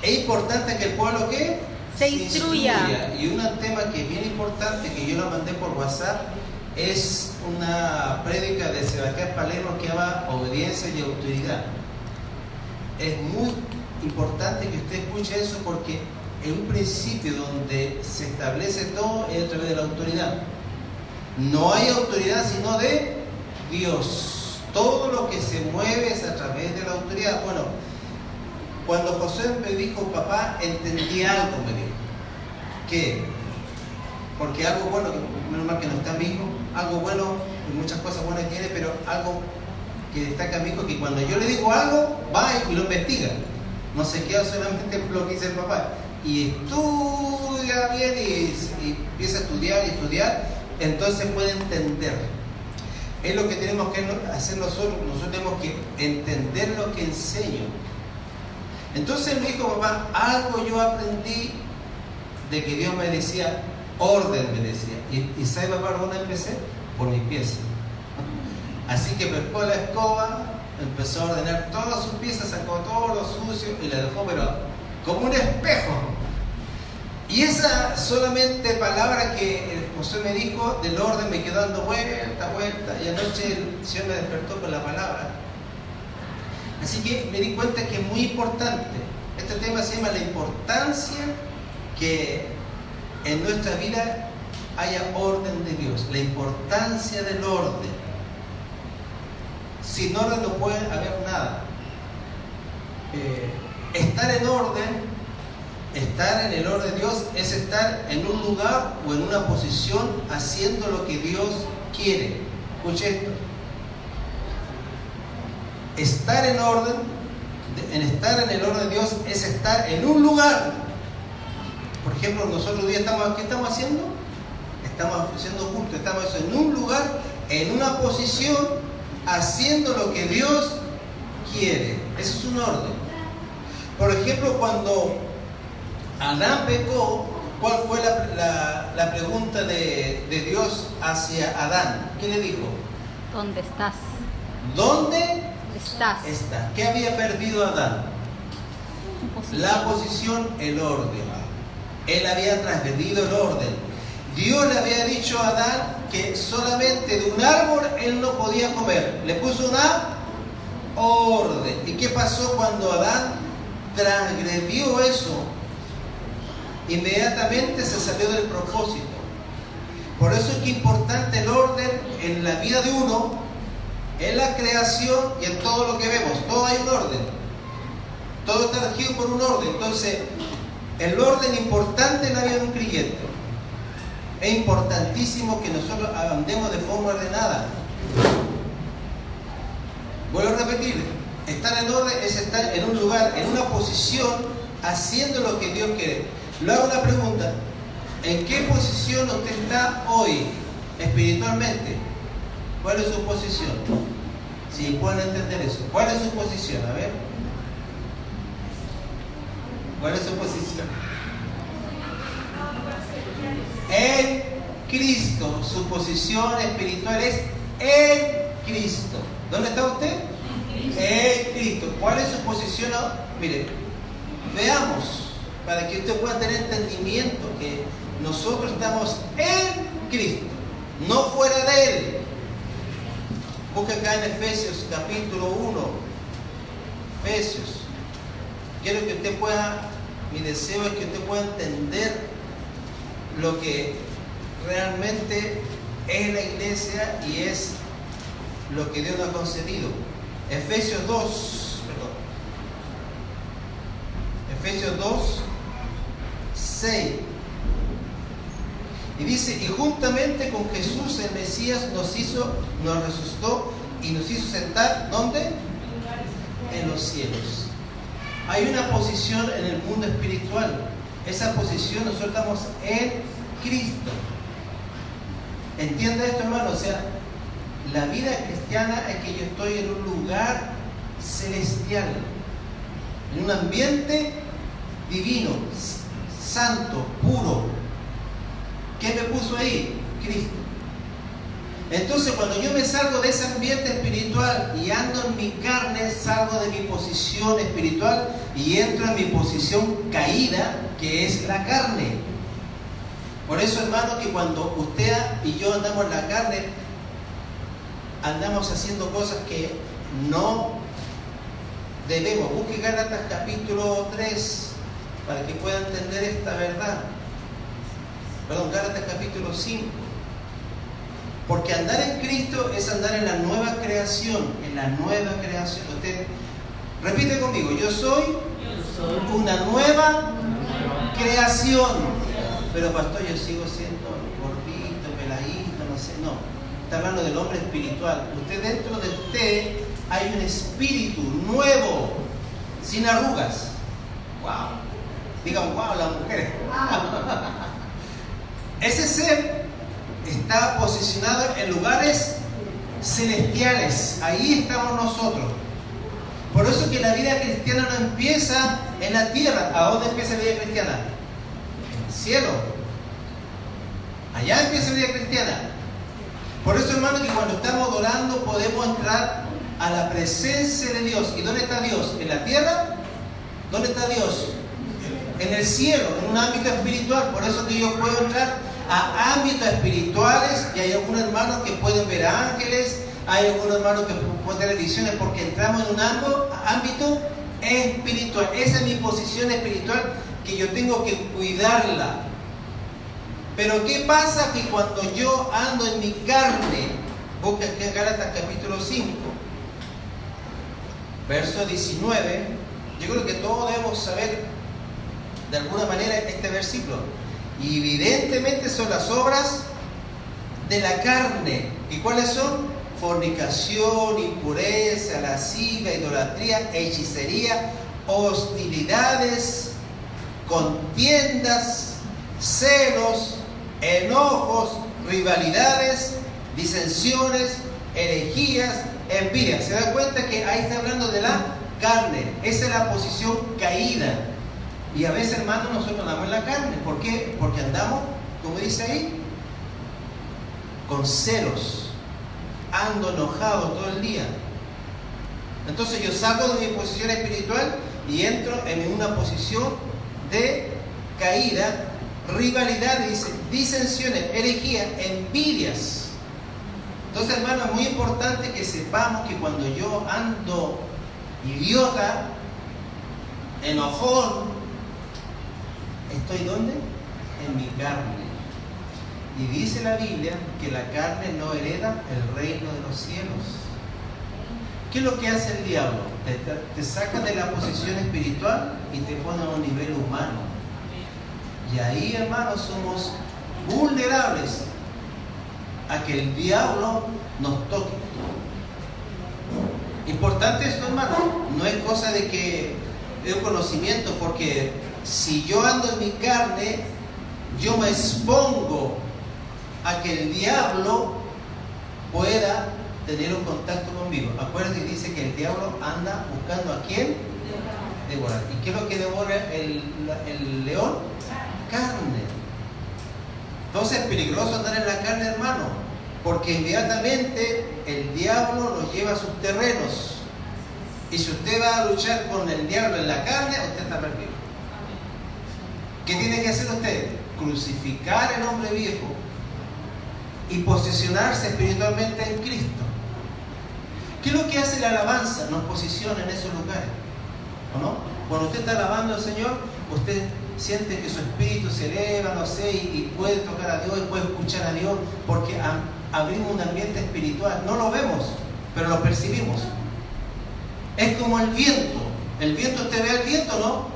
Es importante que el pueblo ¿qué? Se instruya. Y un tema que es bien importante, que yo lo mandé por WhatsApp, es una prédica de Sebastián Palermo que llama Obediencia y Autoridad. Es muy importante que usted escuche eso, porque es un principio donde se establece todo es a través de la autoridad. No hay autoridad sino de Dios. Todo lo que se mueve es a través de la autoridad. Bueno, cuando José me dijo, papá, entendí algo, me dijo. ¿Qué? Porque algo bueno, menos mal que no está mi hijo, algo bueno, y muchas cosas buenas tiene, pero algo que destaca mi hijo, que cuando yo le digo algo, va y lo investiga. No se queda solamente en lo que dice el papá. Y estudia bien y empieza a estudiar, entonces puede entender. Es lo que tenemos que hacer nosotros. Nosotros tenemos que entender lo que enseño. Entonces me dijo, papá, algo yo aprendí de que Dios me decía, orden me decía. ¿Y sabe, papá, dónde empecé? Por mis pies. Así que pescó la escoba, empezó a ordenar todas sus piezas, sacó todo lo sucio y la dejó, pero como un espejo. Y esa solamente palabra que José me dijo del orden me quedó dando vuelta, y anoche el Señor me despertó con la palabra. Así que me di cuenta que es muy importante. Este tema se llama la importancia que en nuestra vida haya orden de Dios, la importancia del orden. Sin orden no puede haber nada. Estar en orden, estar en el orden de Dios es estar en un lugar o en una posición haciendo lo que Dios quiere. Escuche esto. Estar en orden, estar en el orden de Dios es estar en un lugar. Por ejemplo, nosotros hoy día ¿qué estamos haciendo? Estamos haciendo culto, estamos en un lugar, en una posición, haciendo lo que Dios quiere. Eso es un orden. Por ejemplo, cuando Adán pecó, ¿cuál fue la pregunta de Dios hacia Adán? ¿Qué le dijo? ¿Dónde estás? ¿Dónde estás? ¿Qué había perdido Adán? La posición, el orden. Él había transgredido el orden. Dios le había dicho a Adán que solamente de un árbol él no podía comer. Le puso una orden. ¿Y qué pasó cuando Adán transgredió eso? Inmediatamente se salió del propósito. Por eso es que es importante el orden en la vida de uno, en la creación y en todo lo que vemos. Todo hay un orden. Todo está regido por un orden. Entonces, el orden importante en la vida de un creyente. Es importantísimo que nosotros andemos de forma ordenada. Vuelvo a repetir, estar en orden es estar en un lugar, en una posición, haciendo lo que Dios quiere. Le hago una pregunta: ¿en qué posición usted está hoy espiritualmente? ¿Cuál es su posición? Si pueden entender eso. ¿Cuál es su posición? A ver. ¿Cuál es su posición? En Cristo. Su posición espiritual es en Cristo. ¿Dónde está usted? En Cristo. ¿Cuál es su posición? Mire, veamos, para que usted pueda tener entendimiento que nosotros estamos en Cristo, no fuera de Él. Busca acá en Efesios capítulo 1. Efesios. Quiero que usted pueda, mi deseo es que usted pueda entender lo que realmente es la iglesia y es lo que Dios nos ha concedido. Efesios 2, Efesios 2, 6. Y dice, y juntamente con Jesús el Mesías nos resucitó y nos hizo sentar, ¿dónde? En los cielos. Hay una posición en el mundo espiritual. Esa posición nosotros estamos en Cristo. ¿Entiende esto, hermano? O sea, la vida cristiana es que yo estoy en un lugar celestial, en un ambiente divino, santo, puro. ¿Qué me puso ahí? Cristo. Entonces, cuando yo me salgo de ese ambiente espiritual y ando en mi carne, salgo de mi posición espiritual y entro en mi posición caída, que es la carne. Por eso, hermano, que cuando usted y yo andamos en la carne, andamos haciendo cosas que no debemos. Busque Gálatas capítulo 3 para que pueda entender esta verdad. Perdón, Gálatas capítulo 5. Porque andar en Cristo es andar en la nueva creación. En la nueva creación. Usted repite conmigo: yo soy una nueva creación. Pero pastor, yo sigo siendo gordito, peladito, no sé. No, está hablando del hombre espiritual. Usted, dentro de usted hay un espíritu nuevo, sin arrugas. Wow. Digan wow las mujeres. Ese ser está posicionado en lugares celestiales. Ahí estamos nosotros. Por eso que la vida cristiana no empieza en la tierra. ¿A dónde empieza la vida cristiana? En el cielo. Allá empieza la vida cristiana. Por eso, hermano, que cuando estamos adorando podemos entrar a la presencia de Dios. ¿Y dónde está Dios? ¿En la tierra? ¿Dónde está Dios? En el cielo, en un ámbito espiritual. Por eso que yo puedo entrar a ámbitos espirituales, y hay algunos hermanos que pueden ver ángeles, hay algunos hermanos que pueden tener visiones, porque entramos en un ámbito espiritual. Esa es mi posición espiritual, que yo tengo que cuidarla. Pero ¿qué pasa? Que cuando yo ando en mi carne, busca aquí en Gálatas capítulo 5, verso 19, yo creo que todos debemos saber de alguna manera este versículo. Y evidentemente son las obras de la carne. ¿Y cuáles son? Fornicación, impureza, lascivia, idolatría, hechicería, hostilidades, contiendas, celos, enojos, rivalidades, disensiones, herejías, envidias. ¿Se da cuenta que ahí está hablando de la carne? Esa es la posición caída. Y a veces, hermanos, nosotros andamos en la carne. ¿Por qué? Porque andamos, como dice ahí, con celos. Ando enojado todo el día. Entonces yo salgo de mi posición espiritual y entro en una posición de caída, rivalidad, disensiones, herejía, envidias. Entonces, hermanos, es muy importante que sepamos que cuando yo ando idiota, enojón, ¿estoy dónde? En mi carne. Y dice la Biblia que la carne no hereda el reino de los cielos. ¿Qué es lo que hace el diablo? Te saca de la posición espiritual y te pone a un nivel humano. Y ahí, hermanos, somos vulnerables a que el diablo nos toque. Importante esto, hermano. No es cosa de que es un conocimiento, porque si yo ando en mi carne, yo me expongo a que el diablo pueda tener un contacto conmigo. Acuérdense que dice que el diablo anda buscando a quién devorar. ¿Y qué es lo que devora el león? Carne. Entonces es peligroso andar en la carne, hermano, porque inmediatamente el diablo nos lleva a sus terrenos. Y si usted va a luchar con el diablo en la carne, usted está perdido. ¿Qué tiene que hacer usted? Crucificar el hombre viejo y posicionarse espiritualmente en Cristo. ¿Qué es lo que hace la alabanza? Nos posiciona en esos lugares, ¿o no? Cuando usted está alabando al Señor, usted siente que su espíritu se eleva, no sé, y puede tocar a Dios, y puede escuchar a Dios, porque abrimos un ambiente espiritual. No lo vemos, pero lo percibimos. Es como el viento. El viento, usted ve el viento, ¿no?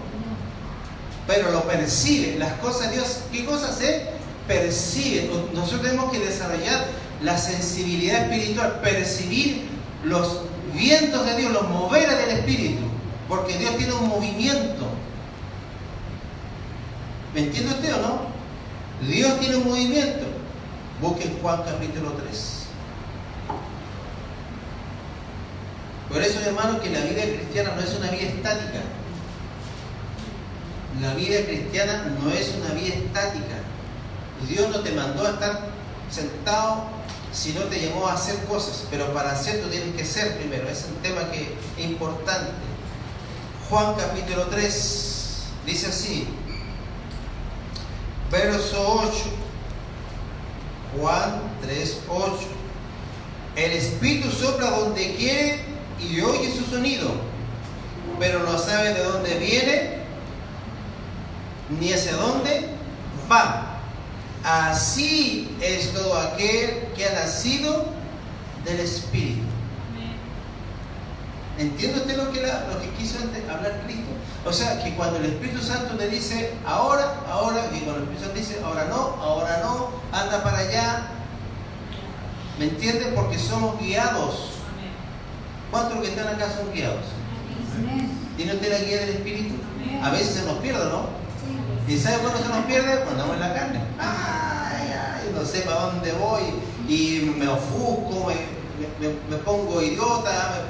Pero lo percibe. Las cosas de Dios, ¿qué cosas se perciben? Nosotros tenemos que desarrollar la sensibilidad espiritual, percibir los vientos de Dios, los moveres del Espíritu, porque Dios tiene un movimiento. ¿Me entiende usted o no? Dios tiene un movimiento. Busquen Juan capítulo 3. Por eso, hermanos, que la vida cristiana no es una vida estática. La vida cristiana no es una vida estática. Dios no te mandó a estar sentado sino te llamó a hacer cosas. Pero para hacer tú tienes que ser primero. Es un tema que es importante. Juan capítulo 3 dice así, verso 8. Juan 3:8. El Espíritu sopla donde quiere y oye su sonido, pero no sabe de dónde viene ni hacia dónde va. Así es todo aquel que ha nacido del Espíritu. ¿Entiende usted lo que quiso hablar Cristo? O sea, que cuando el Espíritu Santo le dice ahora, y cuando el Espíritu Santo dice ahora no, anda para allá. ¿Me entienden? Porque somos guiados. ¿Cuántos de los que están acá son guiados? ¿Tiene usted la guía del Espíritu? A veces se nos pierde, ¿no? ¿Y sabe cuándo se nos pierde? Cuando andamos en la carne. No sé para dónde voy y me ofusco, me pongo idiota.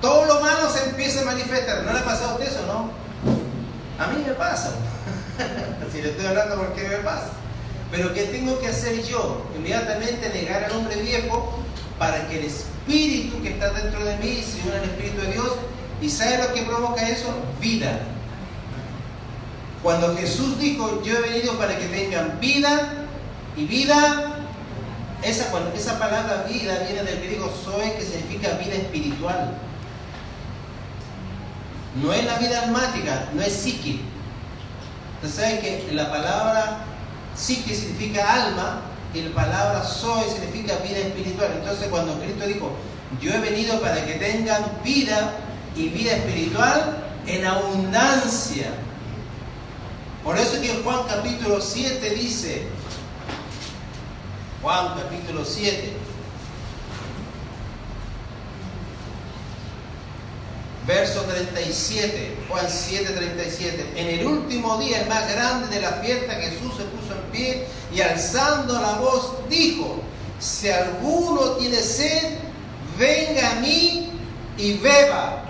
Todo lo malo se empieza a manifestar. ¿No le ha pasado a usted eso, no? A mí me pasa. Si le estoy hablando porque me pasa. Pero ¿qué tengo que hacer yo? Inmediatamente negar al hombre viejo para que el Espíritu que está dentro de mí se una al Espíritu de Dios. ¿Y sabe lo que provoca eso? Vida. Cuando Jesús dijo, yo he venido para que tengan vida y vida, esa palabra vida viene del griego zoe, que significa vida espiritual. No es la vida almática, no es psique. Entonces saben que la palabra psique significa alma y la palabra zoe significa vida espiritual. Entonces cuando Cristo dijo, yo he venido para que tengan vida y vida espiritual en abundancia. Por eso que en Juan capítulo 7 dice, Juan capítulo 7, verso 37, Juan 7, 37. En el último día, el más grande de la fiesta, Jesús se puso en pie y alzando la voz dijo, si alguno tiene sed, venga a mí y beba.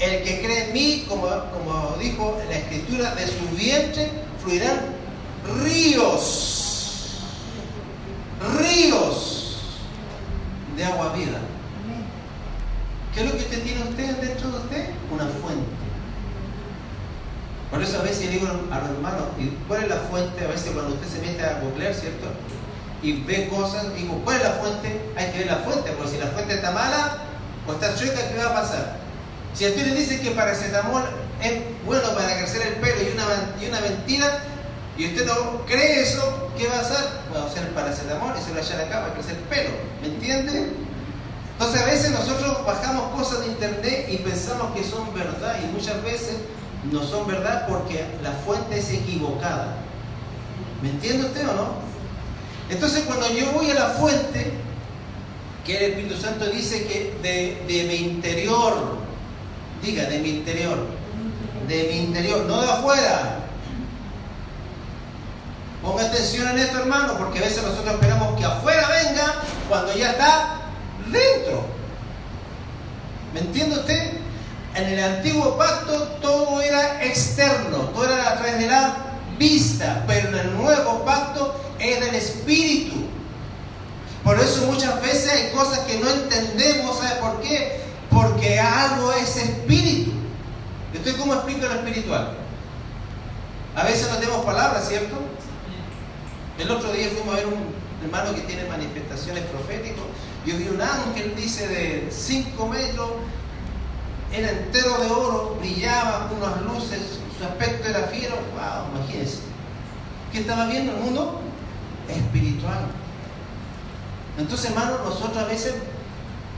El que cree en mí, como dijo en la Escritura, de su vientre fluirán ríos de agua viva. ¿Qué es lo que usted tiene dentro de usted? Una fuente. Por eso a veces digo a los hermanos, ¿cuál es la fuente? A veces cuando usted se mete a googlear, ¿cierto? Y ve cosas, digo, ¿cuál es la fuente? Hay que ver la fuente, porque si la fuente está mala o está chueca, ¿qué va a pasar? Si a usted le dice que paracetamol es bueno para crecer el pelo y una mentira, y usted no cree eso, ¿qué va a hacer? Va a usar el paracetamol y se lo va a echar acá para crecer el pelo. ¿Me entiende? Entonces a veces nosotros bajamos cosas de internet y pensamos que son verdad, y muchas veces no son verdad porque la fuente es equivocada. ¿Me entiende usted o no? Entonces cuando yo voy a la fuente, que el Espíritu Santo dice que de mi interior, diga, de mi interior, no de afuera. Ponga atención en esto, hermano, porque a veces nosotros esperamos que afuera venga cuando ya está dentro. ¿Me entiende usted? En el antiguo pacto todo era externo, todo era a través de la vista, pero en el nuevo pacto es del Espíritu. Por eso muchas veces hay cosas que no entendemos. ¿Sabe por qué? Porque algo es espíritu. ¿Usted cómo explica lo espiritual? A veces no tenemos palabras, ¿cierto? El otro día fuimos a ver un hermano que tiene manifestaciones proféticas. Yo vi un ángel, dice, de 5 metros, era entero de oro, brillaba con unas luces, su aspecto era fiero. ¡Wow! Imagínense. ¿Qué estaba viendo el mundo? Espiritual. Entonces, hermano, nosotros a veces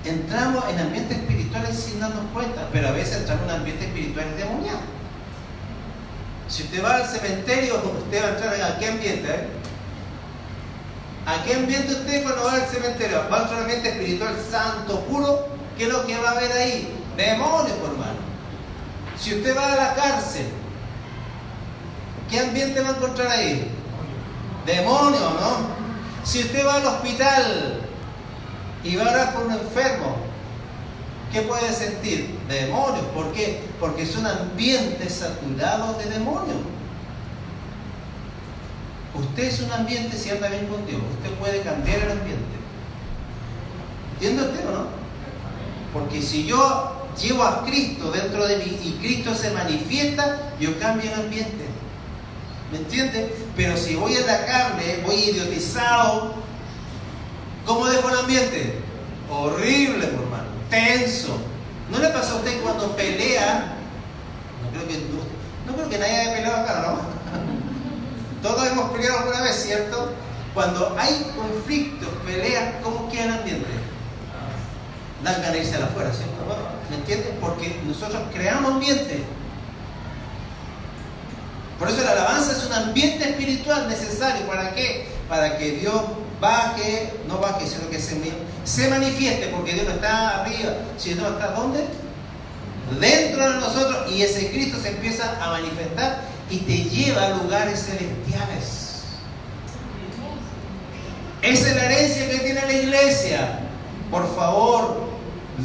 entramos en ambientes espirituales sin darnos cuenta, pero a veces entramos en ambientes espirituales demoniados. Si usted va al cementerio, usted va a entrar ¿a qué ambiente? ¿A qué ambiente usted cuando va al cementerio? Va a entrar en un ambiente espiritual santo, puro. ¿Qué es lo que va a ver ahí? Demonios, hermano. Si usted va a la cárcel, ¿qué ambiente va a encontrar ahí? Demonios, ¿no? Si usted va al hospital y va a orar por un enfermo, ¿qué puede sentir? Demonios. ¿Por qué? Porque son ambientes saturados de demonios. Usted es un ambiente si anda bien con Dios. Usted puede cambiar el ambiente. ¿Entiende usted o no? Porque si yo llevo a Cristo dentro de mí y Cristo se manifiesta, yo cambio el ambiente. ¿Me entiende? Pero si voy a la carne, voy idiotizado, ¿cómo dejo el ambiente? Horrible, hermano. Tenso. ¿No le pasa a usted cuando pelea? No creo que nadie haya peleado acá, ¿no? Todos hemos peleado alguna vez, ¿cierto? Cuando hay conflictos, peleas, ¿cómo queda el ambiente? Dan ganas de irse afuera, ¿cierto? ¿Me entiendes? Porque nosotros creamos ambiente. Por eso la alabanza es un ambiente espiritual necesario. ¿Para qué? Para que Dios baje, no baje, sino que se manifieste, porque Dios no está arriba, sino está ¿dónde? Dentro de nosotros, y ese Cristo se empieza a manifestar y te lleva a lugares celestiales. Esa es la herencia que tiene la iglesia. Por favor,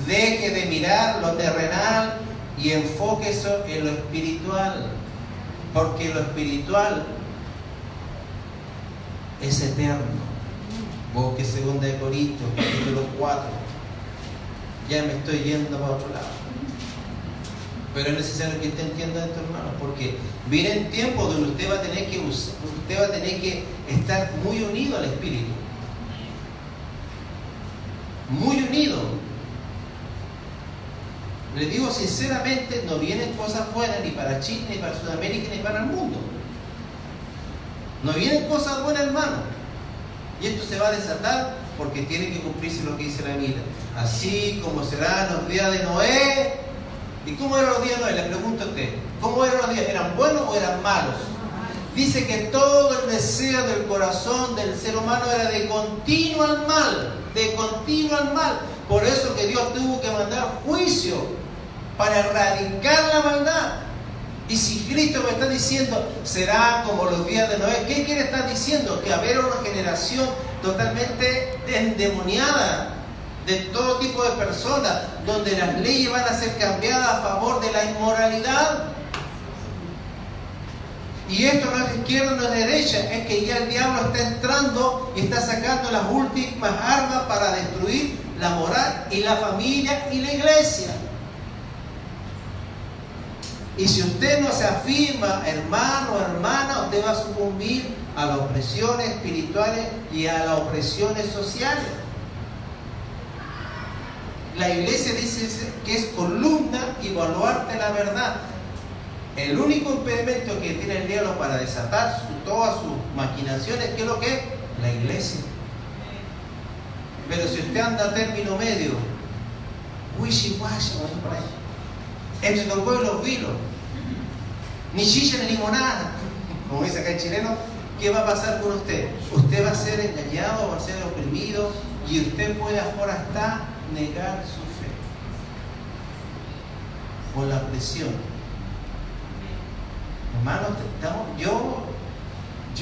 deje de mirar lo terrenal y enfoque eso en lo espiritual, porque lo espiritual es eterno. Busque 2 Corintios, capítulo 4. Ya me estoy yendo para otro lado. Pero es necesario que usted entienda esto, hermanos, porque vienen tiempos donde usted va a tener que estar muy unido al Espíritu. Muy unido. Le digo sinceramente, no vienen cosas buenas ni para Chile, ni para Sudamérica, ni para el mundo. No vienen cosas buenas, hermano. Y esto se va a desatar porque tiene que cumplirse lo que dice la Biblia. Así como serán los días de Noé. ¿Y cómo eran los días de Noé? Le pregunto a usted. ¿Cómo eran los días? ¿Eran buenos o eran malos? Dice que todo el deseo del corazón del ser humano era de continuo al mal. De continuo al mal. Por eso que Dios tuvo que mandar juicio para erradicar la maldad. Y si Cristo me está diciendo, será como los días de Noé, ¿qué quiere estar diciendo? Que habrá una generación totalmente endemoniada, de todo tipo de personas, donde las leyes van a ser cambiadas a favor de la inmoralidad. Y esto no es izquierda, no es derecha, es que ya el diablo está entrando y está sacando las últimas armas para destruir la moral y la familia y la iglesia. Y si usted no se afirma, hermano o hermana, usted va a sucumbir a las opresiones espirituales y a las opresiones sociales. La iglesia dice que es columna y baluarte de la verdad. El único impedimento que tiene el diablo para desatar todas sus maquinaciones, ¿qué es lo que es? La iglesia. Pero si usted anda a término medio, wishy-washy, por ahí, entre los pueblos vilos, ni chicha ni limonada, como dice acá el chileno, ¿qué va a pasar con usted? Usted va a ser engañado, va a ser oprimido, y usted puede ahora hasta negar su fe por la presión. Hermanos, yo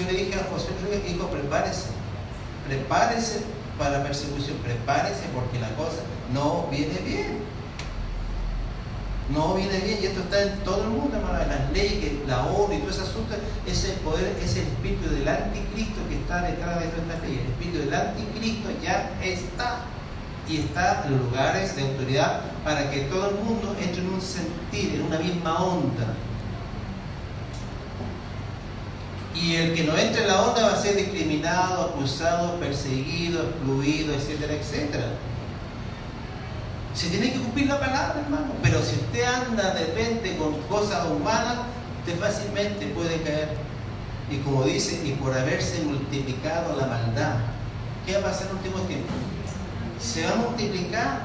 le dije a José Luis, hijo, prepárese para la persecución, prepárese porque la cosa no viene bien. No viene bien, y esto está en todo el mundo, hermano. Las leyes, la ONU y todo ese asunto, es el poder, es el espíritu del anticristo que está detrás de todas estas leyes. El espíritu del anticristo ya está, y está en los lugares de autoridad para que todo el mundo entre en un sentir, en una misma onda. Y el que no entre en la onda va a ser discriminado, acusado, perseguido, excluido, etcétera, etcétera. Se tiene que cumplir la palabra, hermano. Pero si usted anda de repente con cosas humanas, usted fácilmente puede caer. Y como dice, y por haberse multiplicado la maldad, ¿qué va a pasar en el último tiempo? Se va a multiplicar.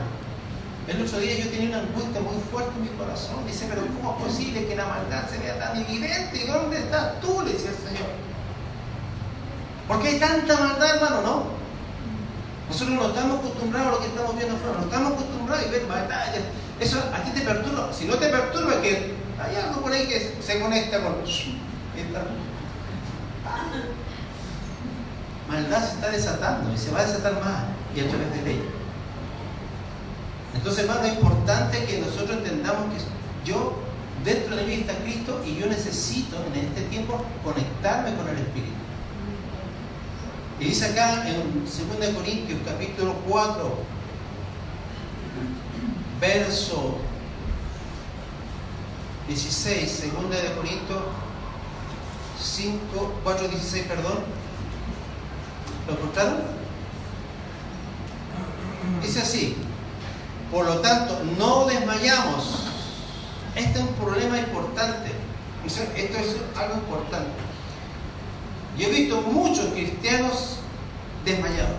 El otro día yo tenía una angustia muy fuerte en mi corazón. Dice, pero ¿cómo es posible que la maldad se vea tan evidente? ¿Y dónde estás tú? Le decía el Señor. ¿Por qué hay tanta maldad, hermano? No. Nosotros no estamos acostumbrados a lo que estamos viendo afuera. No estamos acostumbrados a ver batallas. Eso a ti te perturba. Si no te perturba, es que hay algo por ahí que se conecta con... Maldad se está desatando y se va a desatar más, y a través de ley. Entonces, hermano, es importante que nosotros entendamos que yo, dentro de mí está Cristo, y yo necesito en este tiempo conectarme con el Espíritu. Y dice acá en 2 Corintios capítulo 4, verso 16, 2 Corintios 4, 16, perdón. ¿Lo encontraron? Dice así: por lo tanto, no desmayamos. Este es un problema importante. Esto es algo importante. Yo he visto muchos cristianos desmayados.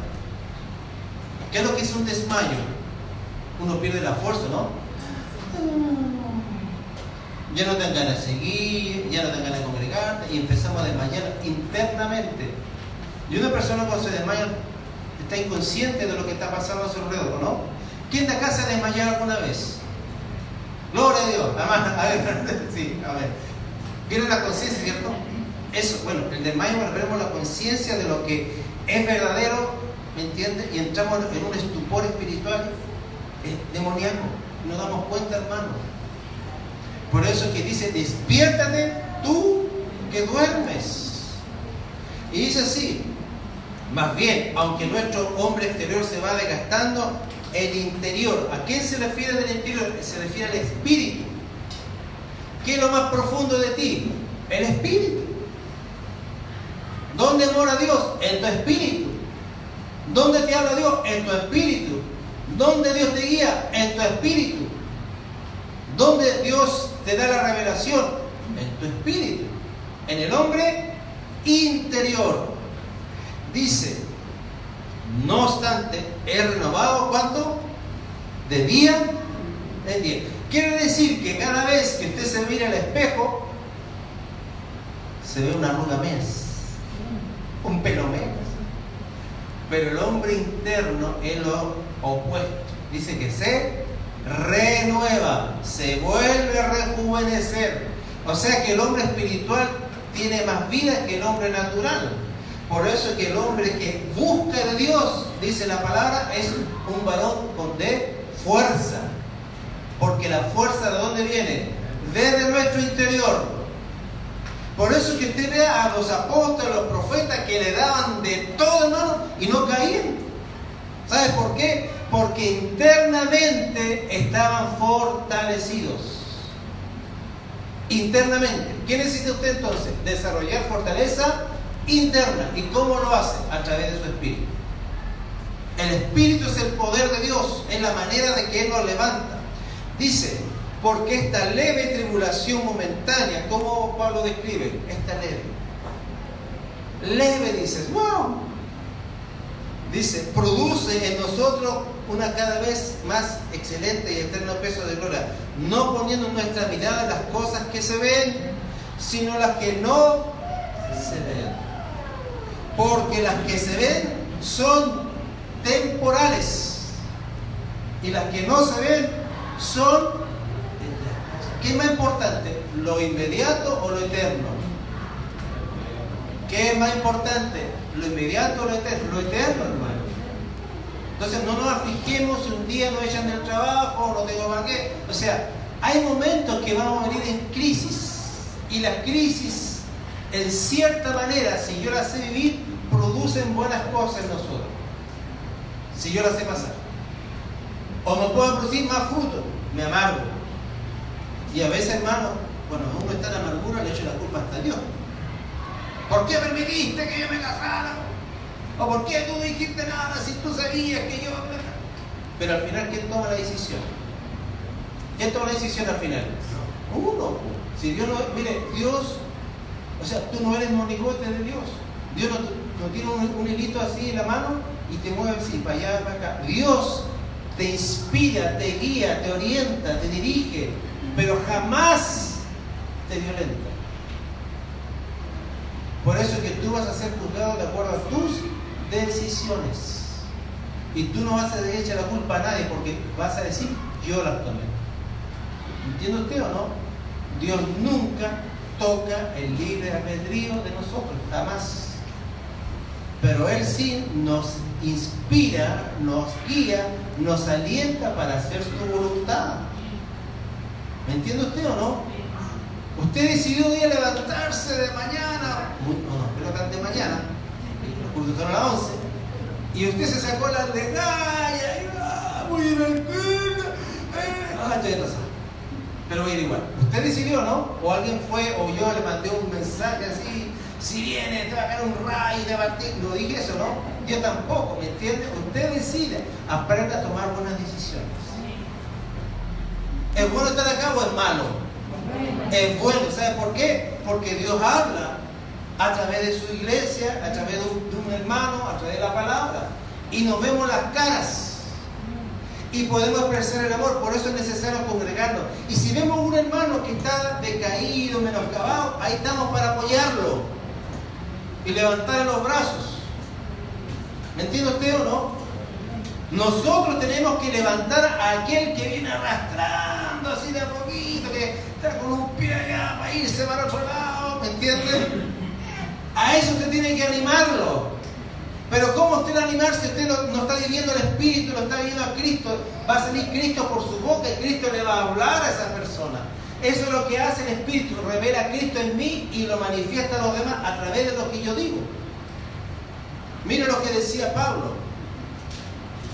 ¿Qué es lo que es un desmayo? Uno pierde la fuerza, ¿no? Ya no te dan ganas de seguir, ya no te dan ganas de congregarte, y empezamos a desmayar internamente. Y una persona cuando se desmaya está inconsciente de lo que está pasando a su alrededor, ¿no? ¿Quién de acá se ha desmayado alguna vez? Gloria a Dios. A ver, sí, a ver. ¿Viene la conciencia, cierto? Eso, bueno, el desmayo referimos a la conciencia de lo que es verdadero, ¿me entiendes? Y entramos en un estupor espiritual demoníaco. Nos damos cuenta, hermano. Por eso es que dice: despiértate tú que duermes. Y dice así: más bien, aunque nuestro hombre exterior se va desgastando, el interior, ¿a quién se refiere del interior? Se refiere al espíritu. ¿Qué es lo más profundo de ti? El espíritu. ¿Dónde mora Dios? En tu espíritu. ¿Dónde te habla Dios? En tu espíritu. ¿Dónde Dios te guía? En tu espíritu. ¿Dónde Dios te da la revelación? En tu espíritu. En el hombre interior. Dice: no obstante, he renovado ¿cuánto? De día en día. Quiere decir que cada vez que usted se mira al espejo, se ve una arruga menos, un pelo menos. Pero el hombre interno es lo opuesto. Dice que se renueva, se vuelve a rejuvenecer. O sea que el hombre espiritual tiene más vida que el hombre natural. Por eso es que el hombre que busca de Dios, dice la palabra, es un varón de fuerza. Porque la fuerza, ¿de dónde viene? Desde nuestro interior. Por eso es que usted ve a los apóstoles, a los profetas que le daban de todo, hermano, y no caían. ¿Sabe por qué? Porque internamente estaban fortalecidos. Internamente. ¿Qué necesita usted entonces? Desarrollar fortaleza interna. ¿Y cómo lo hace? A través de su espíritu. El espíritu es el poder de Dios, es la manera de que Él nos levanta. Dice: porque esta leve tribulación momentánea, ¿cómo Pablo describe? Esta leve. Leve, dices, wow. Dice: produce en nosotros una cada vez más excelente y eterno peso de gloria, no poniendo nuestra mirada en las cosas que se ven, sino las que no se ven. Porque las que se ven son temporales y las que no se ven son eternas. ¿Qué es más importante? ¿Lo inmediato o lo eterno? ¿Qué es más importante? ¿Lo inmediato o lo eterno? Lo eterno, hermano. Entonces no nos afligimos si un día nos echan del trabajo, no tengo para qué. O sea, hay momentos que vamos a venir en crisis, y las crisis, en cierta manera, si yo las sé vivir, producen buenas cosas en nosotros. Si yo las sé pasar. O me puedo producir más fruto, me amargo. Y a veces, hermano, cuando uno está en amargura, le echo la culpa hasta a Dios. ¿Por qué permitiste que yo me casara? ¿O por qué tú no dijiste nada si tú sabías que yo... Pero al final, ¿quién toma la decisión? ¿Quién toma la decisión al final? Uno. Si Dios no... Mire, Dios... O sea, tú no eres monigote de Dios. Dios no tiene un hilito así en la mano y te mueve así, para allá, para acá. Dios te inspira, te guía, te orienta, te dirige, pero jamás te violenta. Por eso es que tú vas a ser juzgado de acuerdo a tus decisiones. Y tú no vas a echar la culpa a nadie, porque vas a decir: yo las tomé. ¿Entiende usted o no? Dios nunca toca el libre albedrío de nosotros, jamás. Pero Él sí nos inspira, nos guía, nos alienta para hacer su voluntad. ¿Me entiende usted o no? Usted decidió un día levantarse de mañana, no, pero tan de mañana, porque son las 11, y usted se sacó la legalla, voy a ir al culto, estoy atrasado, pero voy a ir igual. Usted decidió, ¿no? O alguien fue, o yo le mandé un mensaje así, si viene, te va a caer un rayo y te va a partir. No dije eso, ¿no? Yo tampoco, ¿me entiende? Usted decide, aprenda a tomar buenas decisiones. ¿Es bueno estar acá o es malo? Es bueno, ¿sabe por qué? Porque Dios habla a través de su iglesia, a través de un hermano, a través de la palabra, y nos vemos las caras y podemos expresar el amor. Por eso es necesario congregarnos. Y si vemos un hermano que está decaído, menoscabado, ahí estamos para apoyarlo y levantar los brazos. ¿Me entiende usted o no? Nosotros tenemos que levantar a aquel que viene arrastrando así de a poquito, que está con un pie allá para irse para otro lado, ¿me entiende? A eso usted tiene que animarlo. Pero ¿cómo usted animarse? Usted no está viviendo el Espíritu, no está viviendo a Cristo. Va a salir Cristo por su boca y Cristo le va a hablar a esa persona. Eso es lo que hace el Espíritu, revela a Cristo en mí y lo manifiesta a los demás a través de lo que yo digo. Mire lo que decía Pablo.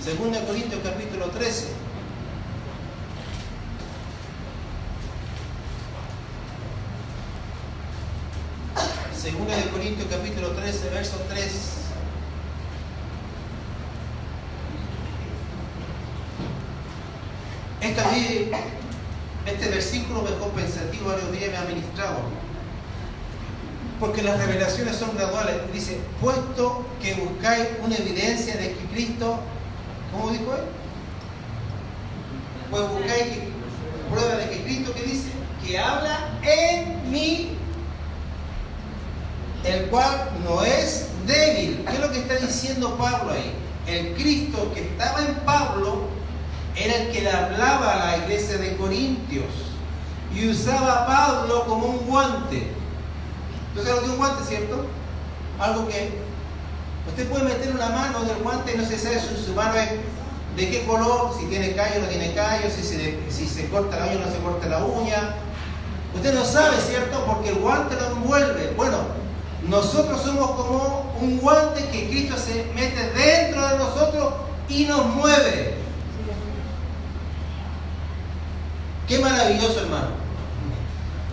2 Corintios capítulo 13. Segunda de Corintios capítulo 13, verso 3. Este versículo me dejó pensativo, varios días me ha ministrado. Porque las revelaciones son graduales. Dice, puesto que buscáis una evidencia de que Cristo, ¿cómo dijo él? Pues buscáis prueba de que Cristo, ¿qué dice? Que habla en mí, el cual no es débil. ¿Qué es lo que está diciendo Pablo ahí? El Cristo que estaba en Pablo era el que le hablaba a la iglesia de Corintios y usaba a Pablo como un guante. Entonces lo que es un guante, ¿cierto? Algo que usted puede meter una mano del guante y no se sabe su mano es de qué color, si tiene callo o no tiene callo, si se corta la uña o no se corta la uña. Usted no sabe, ¿cierto? Porque el guante lo envuelve. Bueno, nosotros somos como un guante que Cristo se mete dentro de nosotros y nos mueve. Qué maravilloso, hermano.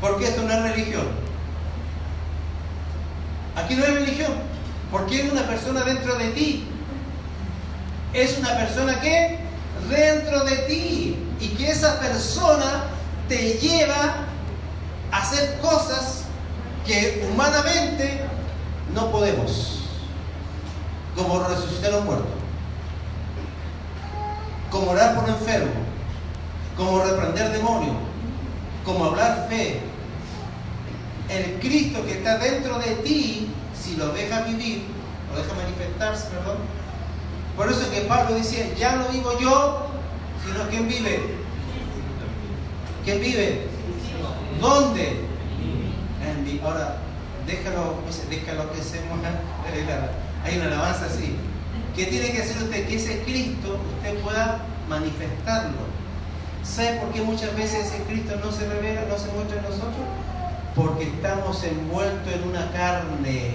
Porque esto no es religión. Aquí no es religión. Porque es una persona dentro de ti. Es una persona que dentro de ti. Y que esa persona te lleva a hacer cosas que humanamente no podemos. Como resucitar a un muerto. Como orar por un enfermo. Como reprender demonios. Como hablar fe. El Cristo que está dentro de ti, si lo deja vivir, lo deja manifestarse, perdón. Por eso que Pablo dice, ya no vivo yo, sino ¿quién vive? ¿Quién vive? ¿Dónde? En mí. Ahora, déjalo que hacemos. Hay una alabanza así. ¿Qué tiene que hacer usted? Que ese Cristo usted pueda manifestarlo. ¿Sabe por qué muchas veces ese Cristo no se revela, no se muestra en nosotros? Porque estamos envueltos en una carne,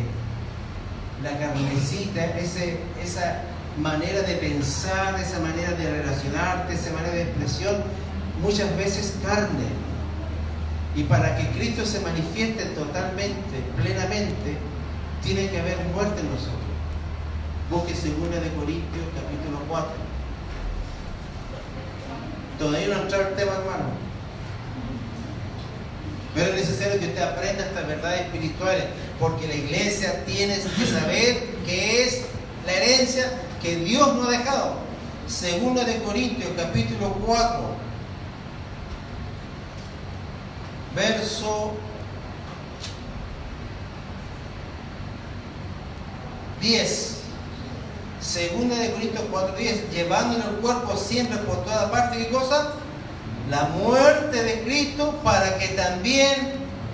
la carnecita, esa manera de pensar, esa manera de relacionarte, esa manera de expresión, muchas veces carne. Y para que Cristo se manifieste totalmente, plenamente, tiene que haber muerte en nosotros. Busque 2 Corintios capítulo 4. Todavía no entra el tema, hermano. Pero es necesario que usted aprenda estas verdades espirituales, porque la iglesia tiene que saber que es la herencia que Dios nos ha dejado. 2 Corintios capítulo 4, verso 10. 2 Corintios 4:10, llevando en el cuerpo siempre por toda parte, ¿qué cosa? La muerte de Cristo, para que también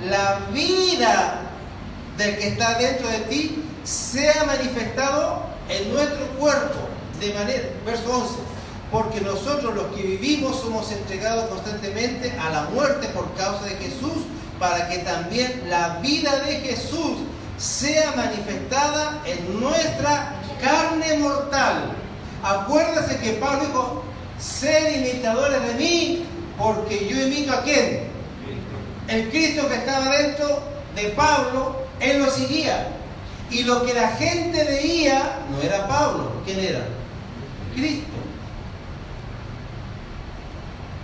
la vida del que está dentro de ti sea manifestado en nuestro cuerpo. De manera, verso 11, porque nosotros los que vivimos somos entregados constantemente a la muerte por causa de Jesús, para que también la vida de Jesús sea manifestada en nuestra carne mortal. Acuérdase que Pablo dijo, sed imitadores de mí, porque yo imito ¿a quién? El Cristo que estaba dentro de Pablo, él lo seguía. Y lo que la gente veía no era Pablo. ¿Quién era? Cristo.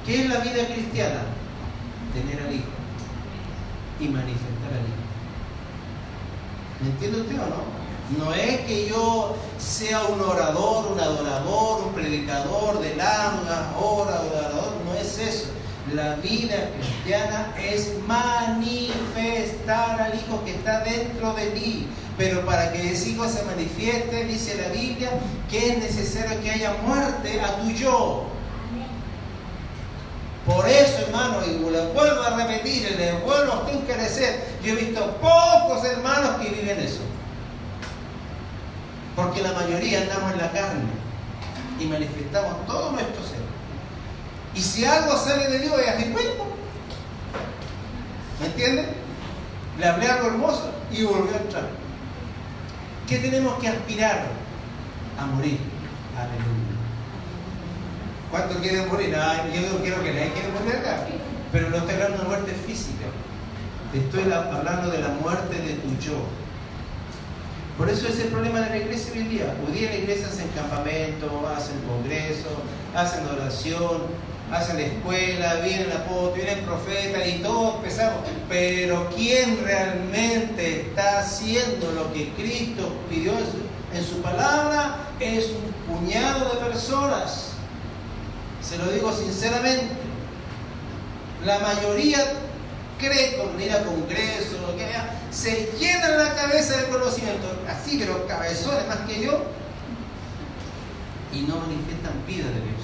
¿Qué es la vida cristiana? Tener al Hijo y manifestar al Hijo. ¿Me entiende usted o no? No es que yo sea un orador, un adorador, un predicador de largas horas, adorador, no es eso. La vida cristiana es manifestar al Hijo que está dentro de ti. Pero para que ese Hijo se manifieste, dice la Biblia, que es necesario que haya muerte a tu yo. Por eso, hermano, y le vuelvo a repetir, y le vuelvo a encarecer, yo he visto pocos hermanos que viven eso. Porque la mayoría andamos en la carne y manifestamos todo nuestro ser. Y si algo sale de Dios, es así, bueno, ¿me entienden? Le hablé algo hermoso y volvió a entrar. ¿Qué tenemos que aspirar? A morir. Aleluya. ¿Cuántos quieren morir? Yo no quiero que nadie quiera morir acá. Pero no estoy hablando de muerte física. Estoy hablando de la muerte de tu yo. Por eso es el problema de la iglesia hoy en día. Hoy día la iglesia hacen campamento, hacen congreso, hacen oración, hacen escuela, vienen apóstoles, vienen profetas y todos empezamos. Pero ¿quién realmente está haciendo lo que Cristo pidió en su palabra? Es un puñado de personas. Se lo digo sinceramente. La mayoría cree con ir a congresos, lo que sea, se llenan la cabeza de conocimiento, así que los cabezones más que yo, y no manifiestan vida de Dios.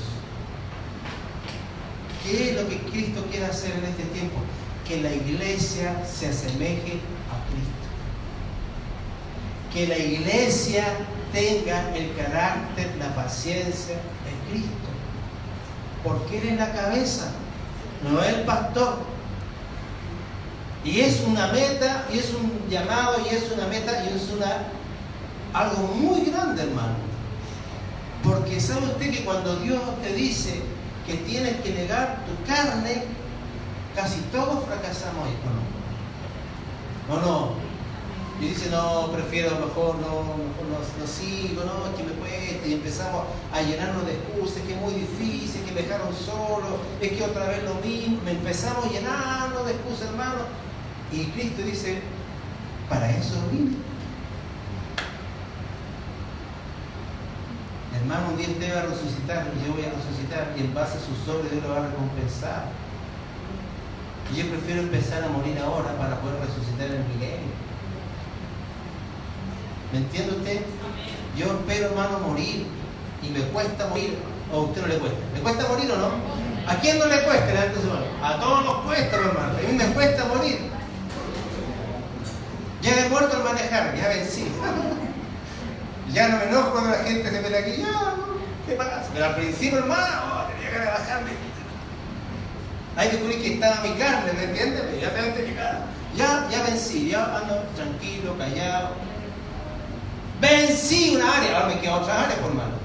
¿Qué es lo que Cristo quiere hacer en este tiempo? Que la iglesia se asemeje a Cristo. Que la iglesia tenga el carácter, la paciencia de Cristo. Porque Él es la cabeza, no es el pastor. Y es una meta, y es un llamado, y es una meta, y es algo muy grande, hermano. Porque sabe usted que cuando Dios te dice que tienes que negar tu carne, casi todos fracasamos ahí, ¿o no? ¿O no? Y dice, no, prefiero mejor no sigo, no, es que me cuesta, y empezamos a llenarnos de excusas, que es muy difícil, que me dejaron solo, es que otra vez lo mismo, me empezamos a llenarnos de excusas, hermano. Y Cristo dice, para eso vine. Hermano, un día usted va a resucitar y yo voy a resucitar, y en base a sus obras Dios lo va a recompensar. Y yo prefiero empezar a morir ahora para poder resucitar en el milenio. ¿Me entiende usted? Yo espero, hermano, morir, y me cuesta morir. ¿O a usted no le cuesta? ¿Le cuesta morir o no? ¿A quién no le cuesta? Levante su mano. A todos nos cuesta, hermano. A mí me cuesta morir. Ya he muerto al manejar, ya vencí. Ya no me enojo cuando la gente se mete aquí. Ya, ¿qué pasa? Pero al principio, hermano, tenía que relajarme. Hay que descubrir que estaba mi carne, ¿me entiendes? Inmediatamente mi carne. Ya vencí, ya ando tranquilo, callado. Vencí una área, ahora me queda otra área, por hermano.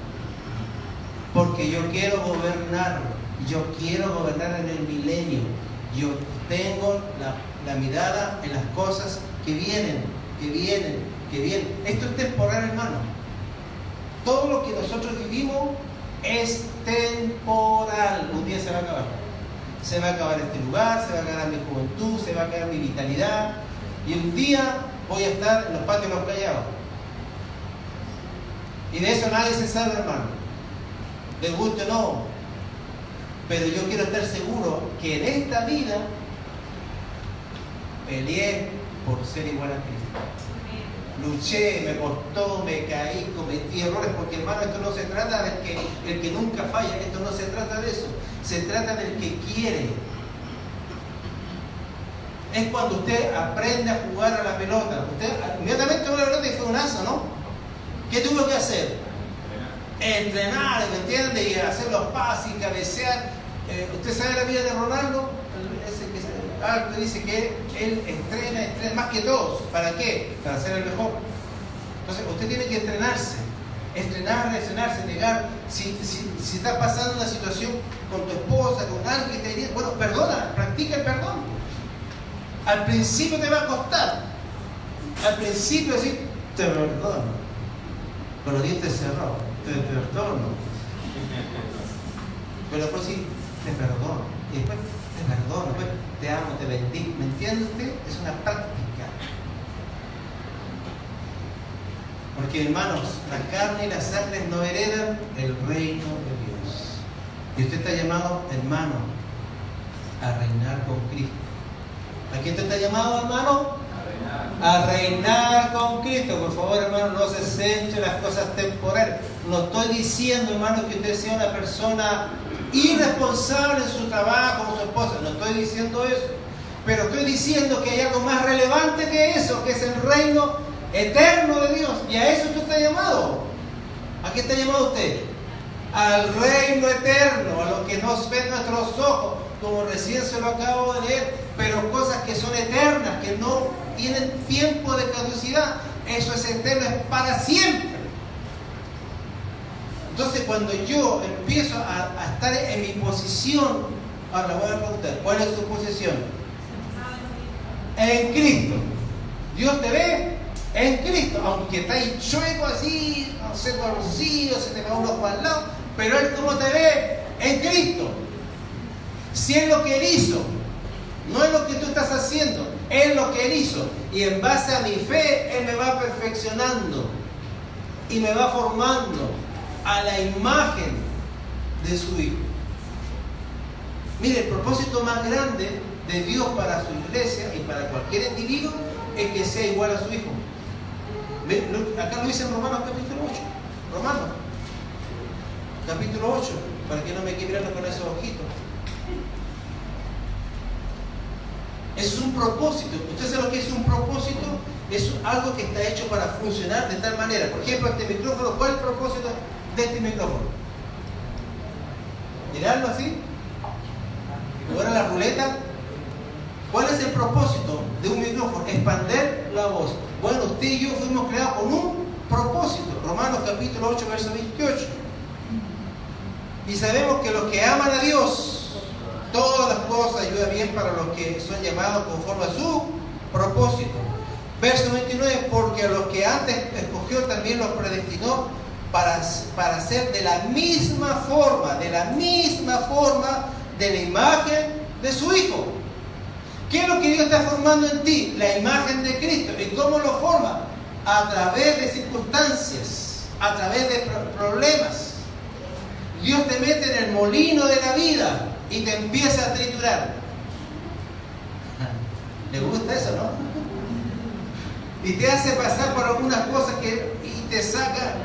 Porque yo quiero gobernar. Yo quiero gobernar en el milenio. Yo tengo la mirada en las cosas que vienen. Esto es temporal, hermano. Todo lo que nosotros vivimos es temporal. Un día se va a acabar. Se va a acabar este lugar, se va a acabar mi juventud, se va a acabar mi vitalidad. Y un día voy a estar en los patios de los callados. Y de eso nadie se sabe, hermano. Les guste o no. Pero yo quiero estar seguro que en esta vida peleé por ser igual a Cristo. Luché, me costó, me caí, cometí errores, porque hermano, esto no se trata del el que nunca falla, esto no se trata de eso, se trata del que quiere. Es cuando usted aprende a jugar a la pelota. Usted inmediatamente una pelota y fue un asa, ¿no? ¿Qué tuvo que hacer? Entrenar, ¿me entiende? Y hacer los pases y cabecear. ¿Usted sabe la vida de Ronaldo? Ese que alto dice que él entrena estrés más que todos. ¿Para qué? Para ser el mejor. Entonces usted tiene que entrenarse, negar. Si está pasando una situación con tu esposa, con alguien que te dice, bueno, perdona, practica el perdón. Al principio te va a costar. Al principio decir, te perdono. Con los dientes cerrados, te perdono. Pero después sí, te perdono. Y después te perdono, después te amo, te bendigo. ¿Me entiende usted? Es una práctica. Porque, hermanos, la carne y la sangre no heredan el reino de Dios. Y usted está llamado, hermano, a reinar con Cristo. ¿A quién te está llamado, hermano? A reinar con Cristo. Por favor, hermano, no se centre en las cosas temporales. No estoy diciendo, hermano, que usted sea una persona irresponsable en su trabajo con su esposa. No estoy diciendo eso. Pero estoy diciendo que hay algo más relevante que eso, que es el reino eterno de Dios. Y a eso usted está llamado. ¿A qué está llamado usted? Al reino eterno, a lo que nos ven nuestros ojos, como recién se lo acabo de leer, pero cosas que son eternas, que no tienen tiempo de caducidad. Eso es eterno, es para siempre. Entonces, cuando yo empiezo a estar en mi posición, ahora voy a preguntar, ¿cuál es su posición? En Cristo. Dios te ve en Cristo, aunque está ahí chueco así, no sé, torcido, se te va un ojo al lado, pero Él cómo te ve en Cristo. Si es lo que Él hizo, no es lo que tú estás haciendo, es lo que Él hizo. Y en base a mi fe, Él me va perfeccionando y me va formando a la imagen de su Hijo. Mire, el propósito más grande de Dios para su iglesia y para cualquier individuo es que sea igual a su Hijo. Acá lo dice en Romanos capítulo 8. Romanos capítulo 8, para que no me quede mirando con esos ojitos. Es un propósito. ¿Usted sabe lo que es un propósito? Es algo que está hecho para funcionar de tal manera. Por ejemplo, este micrófono, ¿cuál es el propósito de este micrófono? ¿Mirarlo así? ¿Jugar a la ruleta? ¿Cuál es el propósito de un micrófono? Expander la voz. Bueno, usted y yo fuimos creados con un propósito. Romanos capítulo 8, verso 28. Y sabemos que los que aman a Dios, todas las cosas ayudan bien para los que son llamados conforme a su propósito. Verso 29, porque a los que antes escogió también los predestinó para ser de la misma forma de la imagen de su Hijo. ¿Qué es lo que Dios está formando en ti? La imagen de Cristo. ¿Y cómo lo forma? A través de circunstancias, a través de problemas. Dios te mete en el molino de la vida y te empieza a triturar. ¿Le gusta eso, no? Y te hace pasar por algunas cosas y te saca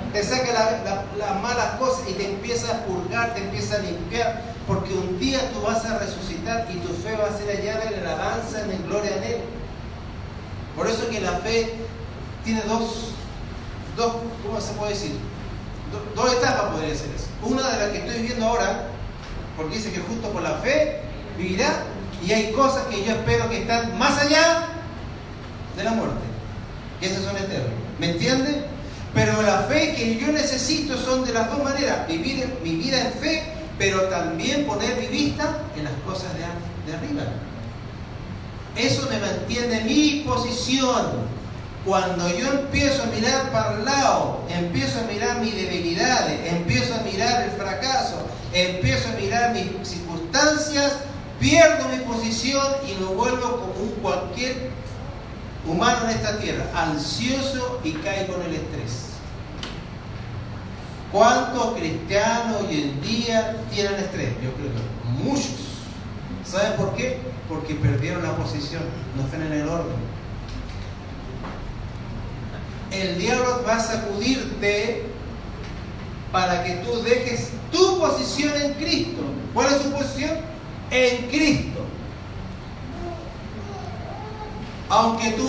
las malas cosas y te empieza a purgar, te empieza a limpiar, porque un día tú vas a resucitar y tu fe va a ser hallada en la alabanza, en gloria en Él. Por eso que la fe tiene dos, ¿cómo se puede decir? Dos etapas podría ser eso. Una de las que estoy viviendo ahora, porque dice que justo por la fe vivirá, y hay cosas que yo espero que están más allá de la muerte, y esas son eternas. ¿Me entiende? Pero la fe que yo necesito son de las dos maneras: vivir mi vida en fe, pero también poner mi vista en las cosas de arriba. Eso me mantiene mi posición. Cuando yo empiezo a mirar para el lado, empiezo a mirar mis debilidades, empiezo a mirar el fracaso, empiezo a mirar mis circunstancias, pierdo mi posición y me vuelvo como un cualquier humano en esta tierra, ansioso, y caigo en el estrés. ¿Cuántos cristianos hoy en día tienen estrés? Yo creo que muchos. ¿Saben por qué? Porque perdieron la posición, no están en el orden. El diablo va a sacudirte para que tú dejes tu posición en Cristo. ¿Cuál es su posición? En Cristo. Aunque tú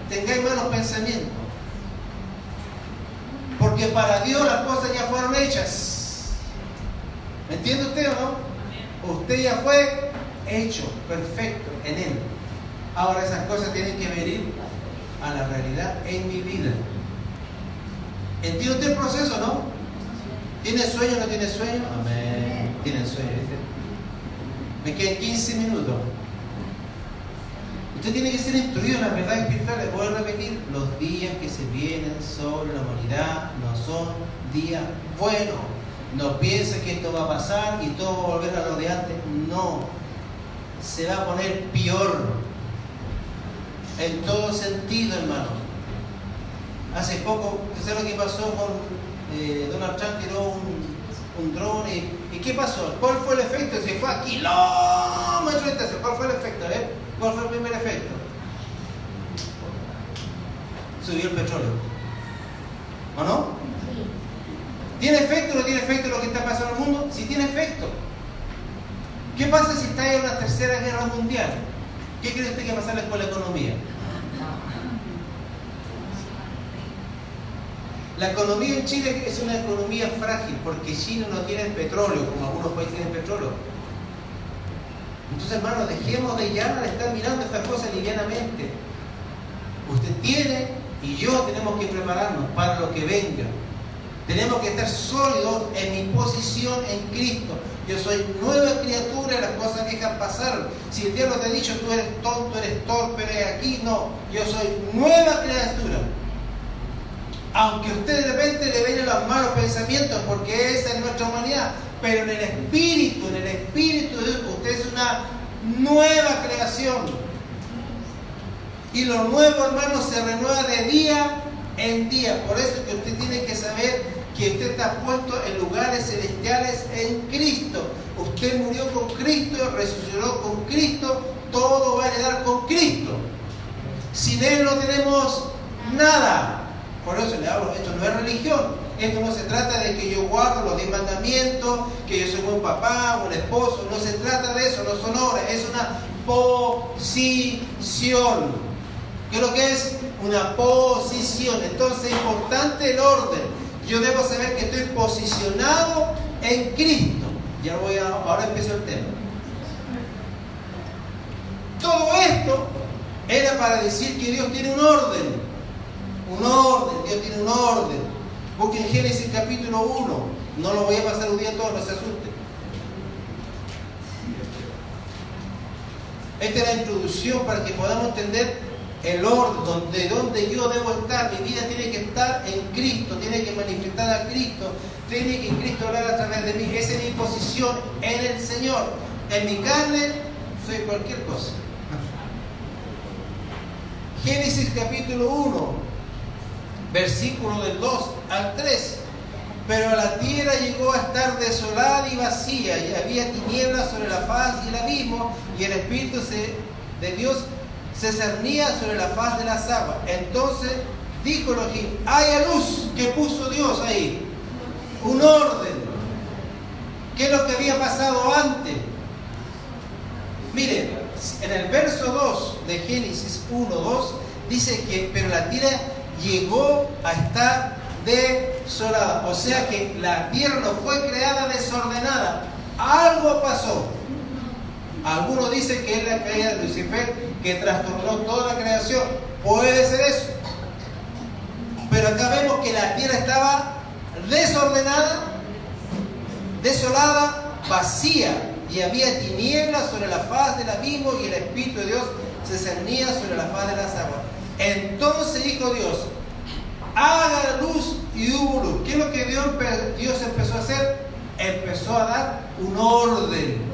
tengáis malos pensamientos. Porque para Dios las cosas ya fueron hechas. ¿Me entiende usted o no? Usted ya fue hecho perfecto en Él. Ahora esas cosas tienen que venir a la realidad en mi vida. ¿Entiende usted el proceso, no? ¿Tiene sueño o no tiene sueño? Amén. Tienen sueño, ¿viste? Me quedan 15 minutos. Usted tiene que ser instruido en las verdades espirituales. Voy a repetir, los días que se vienen sobre la humanidad no son días buenos. No piense que esto va a pasar y todo va a volver a lo de antes. No. Se va a poner peor. En todo sentido, hermano. Hace poco, ¿usted sabe lo que pasó con Donald Trump? Tiró un dron y ¿qué pasó? ¿Cuál fue el efecto? Se fue a kilómetros de distancia. ¿Cuál fue el efecto? ¿Cuál fue el primer efecto? Subió el petróleo. ¿O no? ¿Tiene efecto o no tiene efecto lo que está pasando en el mundo? Sí tiene efecto. ¿Qué pasa si está en una tercera guerra mundial? ¿Qué cree usted que va a pasar con la economía? La economía en Chile es una economía frágil porque China no tiene petróleo, como algunos países tienen petróleo. Entonces, hermano, dejemos de ya estar mirando estas cosas livianamente. Usted tiene y yo tenemos que prepararnos para lo que venga. Tenemos que estar sólidos en mi posición en Cristo. Yo soy nueva criatura, las cosas viejas pasaron. Si el diablo te ha dicho, tú eres tonto, eres torpe, eres aquí, no. Yo soy nueva criatura. Aunque a usted de repente le vengan los malos pensamientos, porque esa es nuestra humanidad, pero en el Espíritu de Dios, usted es una nueva creación. Y lo nuevo, hermano, se renueva de día en día. Por eso es que usted tiene que saber que usted está puesto en lugares celestiales en Cristo. Usted murió con Cristo, resucitó con Cristo, todo va a heredar con Cristo. Sin Él no tenemos nada. Por eso le hablo, esto no es religión. Esto no se trata de que yo guardo los 10 mandamientos, que yo soy un papá, un esposo. No se trata de eso, no son obras, es una posición. ¿Qué es lo que es? Una posición. Entonces es importante el orden. Yo debo saber que estoy posicionado en Cristo. Ahora empiezo el tema. Todo esto era para decir que Dios tiene un orden. Un orden, Dios tiene un orden. Busquen Génesis capítulo 1. No lo voy a pasar un día todo, no se asusten. Esta es la introducción para que podamos entender el orden, donde yo debo estar. Mi vida tiene que estar en Cristo, tiene que manifestar a Cristo, tiene que Cristo hablar a través de mí. Esa es mi posición en el Señor. En mi carne soy cualquier cosa. Génesis capítulo 1. Versículo del 2 al 3. Pero la tierra llegó a estar desolada y vacía, y había tinieblas sobre la faz y el abismo, y el Espíritu de Dios se cernía sobre la faz de las aguas. Entonces dijo Elohim, haya luz. ¿Qué puso Dios ahí? Un orden. ¿Qué es lo que había pasado antes? Miren, en el verso 2 de Génesis 1:2 dice que pero la tierra llegó a estar desolada. O sea que la tierra no fue creada desordenada. Algo pasó. Algunos dicen que es la caída de Lucifer que trastornó toda la creación. Puede ser eso. Pero acá vemos que la tierra estaba desordenada, desolada, vacía. Y había tinieblas sobre la faz del abismo y el Espíritu de Dios se cernía sobre la faz de las aguas. Entonces dijo Dios, haga luz y hubo luz. ¿Qué es lo que Dios empezó a hacer? Empezó a dar un orden.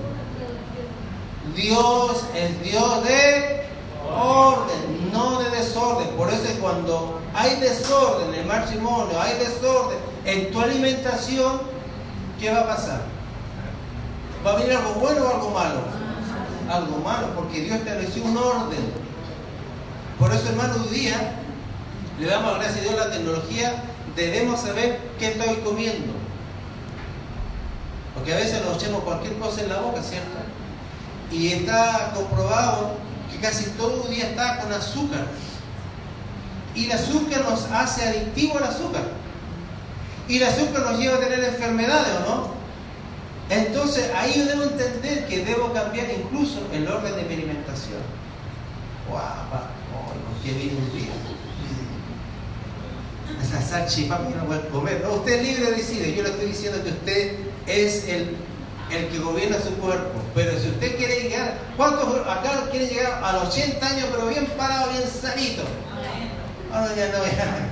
Dios es Dios de orden, no de desorden. Por eso es cuando hay desorden en el matrimonio, hay desorden en tu alimentación, ¿qué va a pasar? ¿Va a venir algo bueno o algo malo? Algo malo, porque Dios estableció un orden. Por eso, hermano, hoy día le damos gracias a Dios a la tecnología. Debemos saber qué estoy comiendo, porque a veces nos echamos cualquier cosa en la boca, ¿cierto? Y está comprobado que casi todo el día está con azúcar, y el azúcar nos hace adictivo al azúcar, y el azúcar nos lleva a tener enfermedades, ¿o no? Entonces ahí yo debo entender que debo cambiar incluso el orden de mi alimentación. guapa, ¿por qué vino un día? Esa salchipapa no puede comer. No, usted es libre de decidir. Yo le estoy diciendo que usted es el que gobierna su cuerpo. Pero si usted quiere llegar, ¿cuántos acá quieren llegar a los 80 años, pero bien parado, bien sanito? Ya.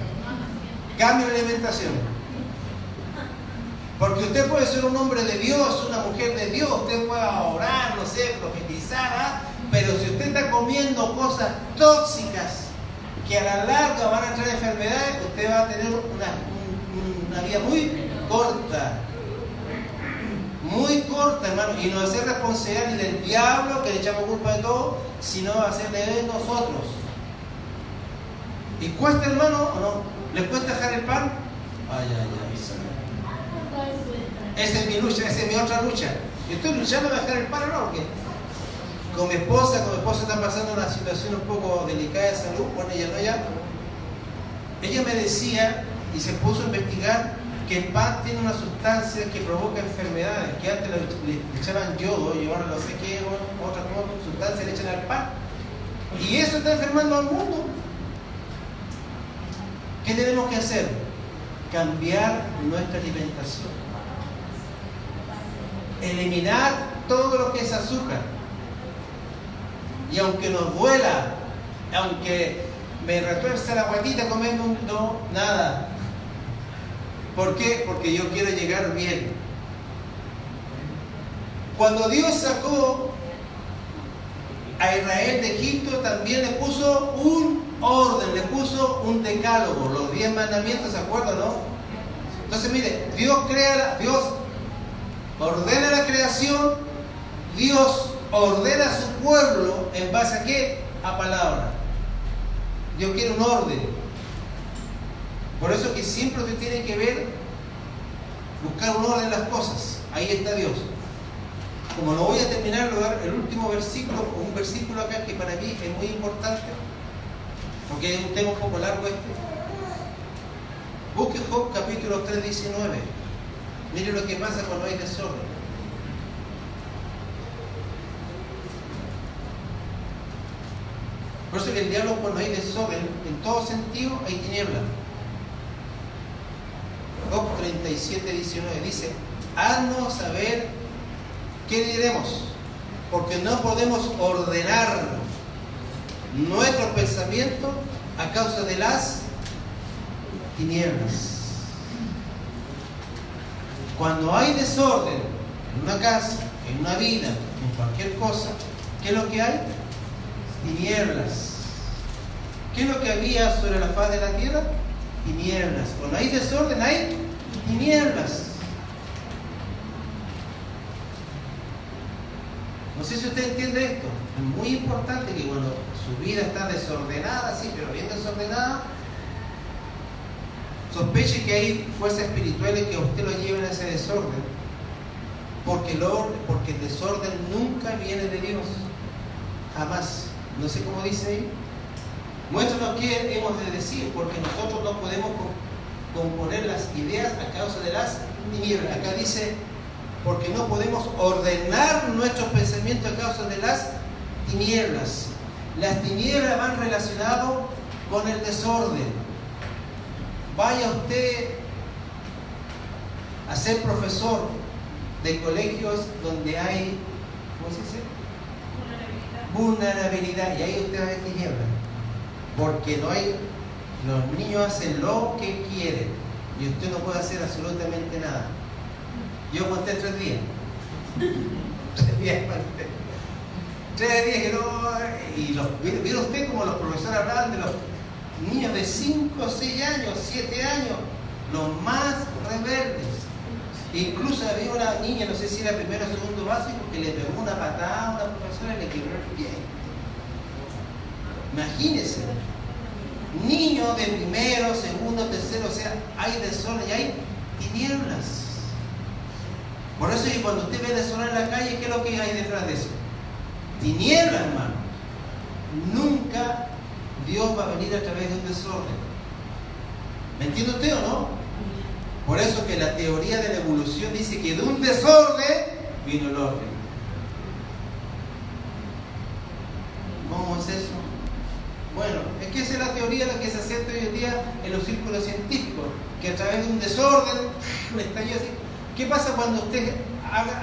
Cambio de alimentación. Porque usted puede ser un hombre de Dios, una mujer de Dios, usted puede orar, no sé, profetizar, pero si usted está comiendo cosas tóxicas que a la larga van a traer enfermedades, usted va a tener una vida muy corta. Muy corta, hermano, y no va a ser responsabilidad ni del diablo, que le echamos culpa de todo, sino va a ser de nosotros. ¿Y cuesta, hermano, o no? ¿Le cuesta dejar el pan? Ay. Esa es mi lucha, esa es mi otra lucha. Yo estoy luchando para dejar el pan, ¿no? Porque con mi esposa está pasando una situación un poco delicada de salud, bueno, ella no ya. Ella me decía, y se puso a investigar, que el pan tiene una sustancia que provoca enfermedades, que antes le echaban yodo y ahora no sé qué, otra sustancia le echan al pan. Y eso está enfermando al mundo. ¿Qué tenemos que hacer? Cambiar nuestra alimentación. Eliminar todo lo que es azúcar. Y aunque nos duela, aunque me retuerce la guatita comiendo nada. ¿Por qué? Porque yo quiero llegar bien. Cuando Dios sacó a Israel de Egipto, también le puso un orden, le puso un decálogo, los 10 mandamientos, ¿se acuerdan, no? Entonces, mire, Dios ordena la creación, Dios ordena a su pueblo en base a ¿qué? A palabra. Dios quiere un orden. Por eso que siempre usted tiene que buscar un orden en las cosas. Ahí está Dios. Como no voy a terminar, voy a dar el último versículo, un versículo acá que para mí es muy importante, porque es un tema un poco largo este. Busque Job capítulo 3, 19. Mire lo que pasa cuando hay desorden. Por eso que el diablo, cuando hay desorden, en todo sentido hay tiniebla. Job 37, 19 dice: haznos saber qué diremos, porque no podemos ordenar nuestro pensamiento a causa de las tinieblas. Cuando hay desorden en una casa, en una vida, en cualquier cosa, ¿qué es lo que hay? Tinieblas. ¿Qué es lo que había sobre la faz de la tierra? Tinieblas. Cuando hay desorden, hay tinieblas. No sé si usted entiende esto. Es muy importante que cuando su vida está desordenada, sí, pero bien desordenada, sospeche que hay fuerzas espirituales que a usted lo lleven a ese desorden. Porque el desorden nunca viene de Dios. Jamás. No sé cómo dice ahí. Muéstranos qué hemos de decir, porque nosotros no podemos componer las ideas a causa de las tinieblas. Acá dice, porque no podemos ordenar nuestros pensamientos a causa de las tinieblas. Las tinieblas van relacionadas con el desorden. Vaya usted a ser profesor de colegios donde hay, ¿cómo se dice? Vulnerabilidad. Y ahí usted va a ver tinieblas. Porque los niños hacen lo que quieren y usted no puede hacer absolutamente nada. Yo aguanté 3 días. 3 días aguanté. 3 días que no. Y ¿vieron usted como los profesores hablaban de los niños de 5, 6 años, 7 años, los más rebeldes? Incluso había una niña, no sé si era primero o segundo básico, que le pegó una patada a una profesora y le quebró el pie. Imagínense, niños de primero, segundo, tercero, o sea, hay desorden y hay tinieblas. Por eso que cuando usted ve desorden en la calle, ¿qué es lo que hay detrás de eso? Tinieblas, hermano. Nunca Dios va a venir a través de un desorden. ¿Me entiende usted o no? Por eso que la teoría de la evolución dice que de un desorden vino el orden. ¿Cómo es eso? Bueno, es que esa es la teoría la que se acepta hoy en día en los círculos científicos, que a través de un desorden, un estallido así. ¿Qué pasa cuando usted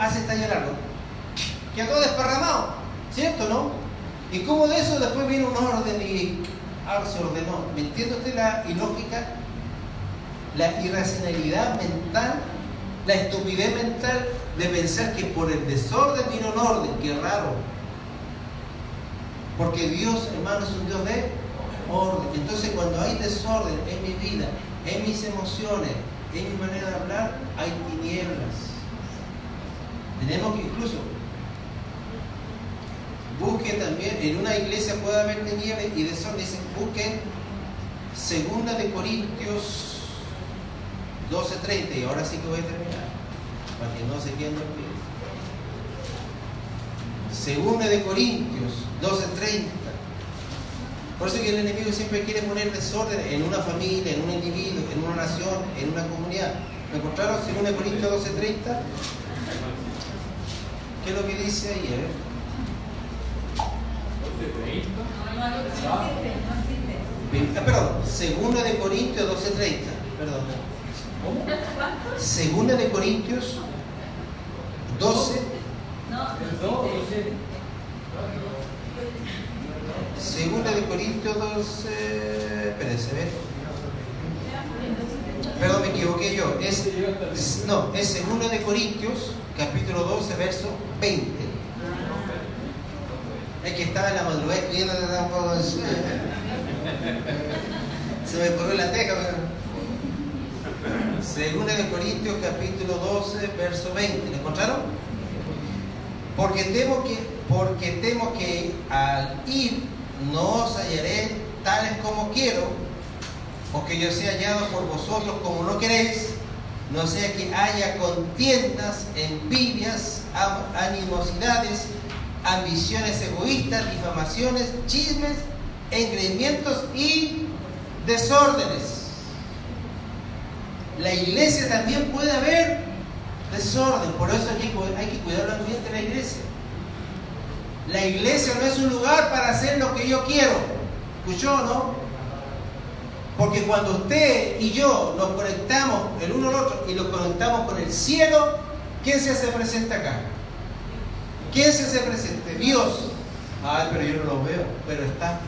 hace estallar algo? Queda todo desparramado, ¿cierto, no? Y como de eso después viene un orden y algo se ordenó. ¿Me entiende usted la ilógica, la irracionalidad mental, la estupidez mental de pensar que por el desorden vino un orden? ¡Qué raro! Porque Dios, hermano, es un Dios de orden. Entonces, cuando hay desorden en mi vida, en mis emociones, en mi manera de hablar, hay tinieblas. Tenemos que incluso busquen también, en una iglesia puede haber tinieblas y desorden. Dicen, busquen 2 de Corintios 12:30, y ahora sí que voy a terminar, para que no se queden dormidos. 2 de Corintios 12:30. Por eso que el enemigo siempre quiere poner desorden en una familia, en un individuo, en una nación, en una comunidad. ¿Me encontraron 2 de Corintios 12:30? ¿Qué es lo que dice ahí? A ver. 12:30. Perdón, 2 de Corintios 12:30. Perdón. ¿Cómo? 2 de Corintios 12. Segunda de Corintios 12. Espérense, a ver. Perdón, me equivoqué yo. Es 2 de Corintios, capítulo 12, verso 20. Es que estaba en la madrugada escribiendo. Se me corrió la teja. 2 de Corintios, capítulo 12, verso 20. ¿Lo encontraron? Porque temo que al ir no os hallaré tales como quiero, o que yo sea hallado por vosotros como no queréis, no sea que haya contiendas, envidias, animosidades, ambiciones egoístas, difamaciones, chismes, engreimientos y desórdenes. La iglesia también puede haber desorden, por eso hay que cuidar el ambiente de la iglesia. La iglesia no es un lugar para hacer lo que yo quiero. ¿Escuchó, no? Porque cuando usted y yo nos conectamos el uno al otro y nos conectamos con el cielo, ¿quién se hace presente acá? ¿Quién se hace presente? Dios. Ay, pero yo no lo veo, pero está.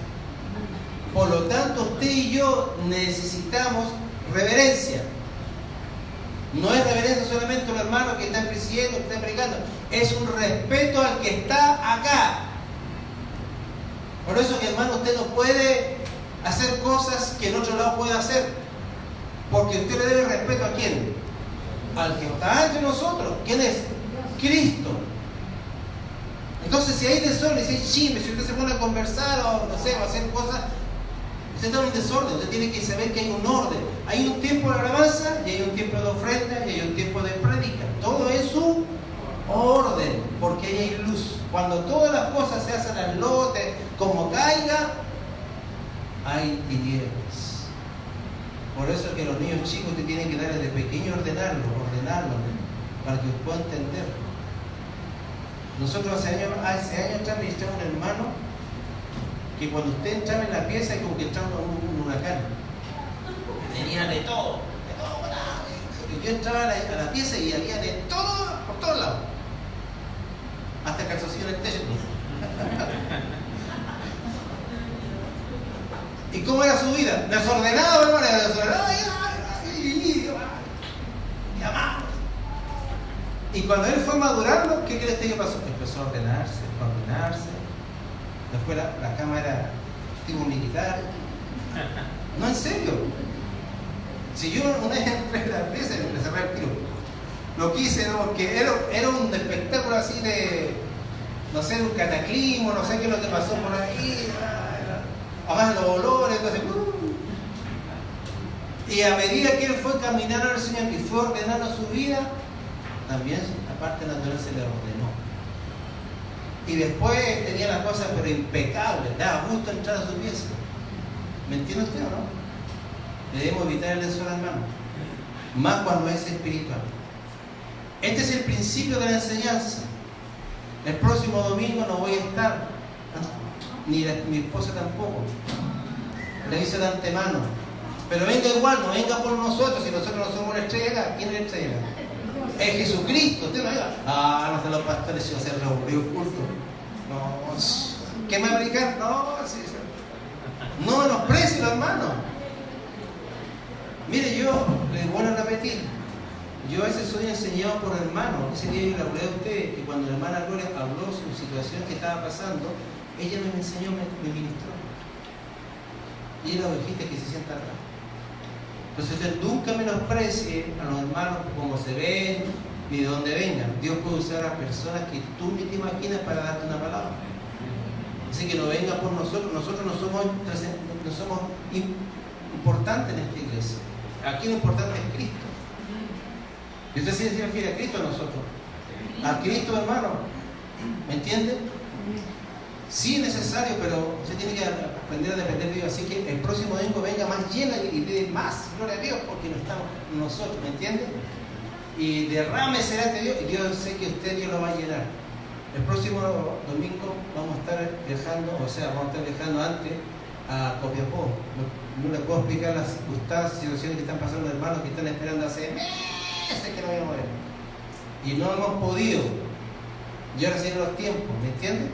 Por lo tanto, usted y yo necesitamos reverencia. No es reverencia solamente a un hermano que está presidiendo, que está predicando. Es un respeto al que está acá. Por eso que, hermano, usted no puede hacer cosas que en otro lado puede hacer. Porque usted le debe respeto ¿a quién? Al que está entre nosotros. ¿Quién es? Cristo. Entonces, si hay desorden, si hay chisme, si usted se pone a conversar o no sé, o a hacer cosas, usted está en un desorden. Usted tiene que saber que hay un orden. Hay un tiempo de alabanza y hay un tiempo de ofrenda y hay un tiempo de prédica. Todo es su orden, porque ahí hay luz. Cuando todas las cosas se hacen al lote, como caiga, hay tinieblas. Por eso es que los niños chicos te tienen que dar desde pequeño ordenarlo, para que puedan entender. Nosotros hace años atrás ministramos a un hermano que cuando usted entraba en la pieza es como que entraba un huracán. Tenía de todo. Y yo entraba a la pieza y había de todo por todos lados. Hasta calzoncillo en el techo. ¿Y cómo era su vida? Desordenado, hermano, desordenado. Y amado. Y cuando él fue madurando, ¿qué crees que pasó? Empezó a ordenarse. Después la cama era tipo militar. No, en serio. Si yo una vez entré en la pieza y me cerré el tiro. Lo quise, ¿no? Porque era un espectáculo así de, no sé, un cataclismo, no sé qué es lo que pasó por ahí. Además los olores, entonces. Y a medida que él fue caminando al Señor y fue ordenando su vida, también la parte natural se le ordenó. Y después tenía las cosas pero impecables, daba gusto entrar a su pieza. ¿Me entiende usted o no? Debemos evitar el desorden, hermano. Más cuando es espiritual. Este es el principio de la enseñanza. El próximo domingo no voy a estar, ni mi esposa tampoco. Le aviso de antemano. Pero venga igual, no venga por nosotros, si nosotros no somos la estrella. ¿Quién es la estrella? Es Jesucristo. Usted no diga, no sé los pastores si va a ser reunido culto. No, ¿qué me va a predicar? No, sí. No menosprecie los hermanos. Mire, yo les vuelvo a repetir. Yo a veces soy enseñado por hermanos. Ese día yo le hablé a usted que cuando la hermana Gloria habló su situación que estaba pasando, ella me enseñó, me ministró. Y es la ovejita que se sienta acá. Entonces usted nunca menosprecie a los hermanos como se ven ni de dónde vengan. Dios puede usar a personas que tú ni te imaginas para darte una palabra. Así que no venga por nosotros. Nosotros no somos importantes en esta iglesia. Aquí lo importante es Cristo. Y usted se refiere a Cristo a nosotros. A Cristo, hermano. ¿Me entiende? Sí es necesario, pero usted tiene que aprender a depender de Dios. Así que el próximo domingo venga más llena y dé más gloria a Dios, porque no estamos nosotros, ¿me entiende? Y derrame será de Dios, y Dios sé que usted Dios lo va a llenar. El próximo domingo vamos a estar viajando antes a Copiapó. No les puedo explicar las circunstancias, situaciones que están pasando hermanos que están esperando hace meses que no vayan a mover. Y no hemos podido. Y ahora siguen los tiempos, ¿me entiende?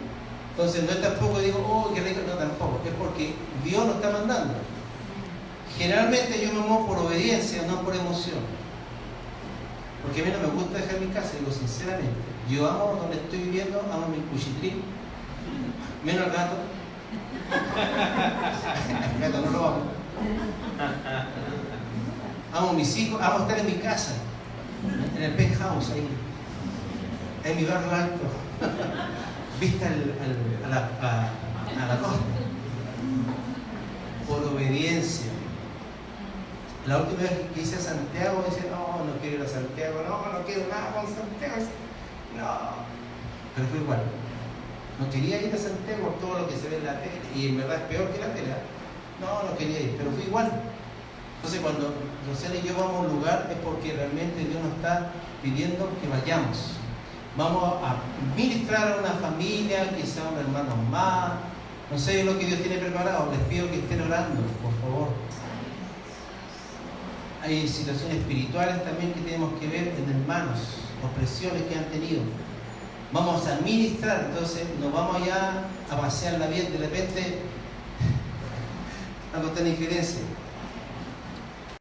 Entonces no es tampoco digo, qué rico, no tampoco. Es porque Dios nos está mandando. Generalmente yo me muevo por obediencia, no por emoción. Porque a mí no me gusta dejar mi casa, digo sinceramente. Yo amo donde estoy viviendo, amo mi cuchitril, menos al gato. El gato no lo amo. Amo mis hijos, amo estar en mi casa, en el penthouse ahí, en mi barrio alto, vista a la costa, por obediencia. La última vez que hice a Santiago, dice, no quiero ir a Santiago, no quiero nada con Santiago. No, pero fue igual. No quería ir a Santiago por todo lo que se ve en la tele, y en verdad es peor que la tele. No quería ir, pero fue igual. Entonces cuando Rosana y yo vamos a un lugar es porque realmente Dios nos está pidiendo que vayamos. Vamos a ministrar a una familia, quizá a un hermano más. No sé lo que Dios tiene preparado, les pido que estén orando, por favor. Hay situaciones espirituales también que tenemos que ver en hermanos, opresiones que han tenido. Vamos a ministrar, entonces nos vamos allá a pasearla bien, de repente a contar infidencia.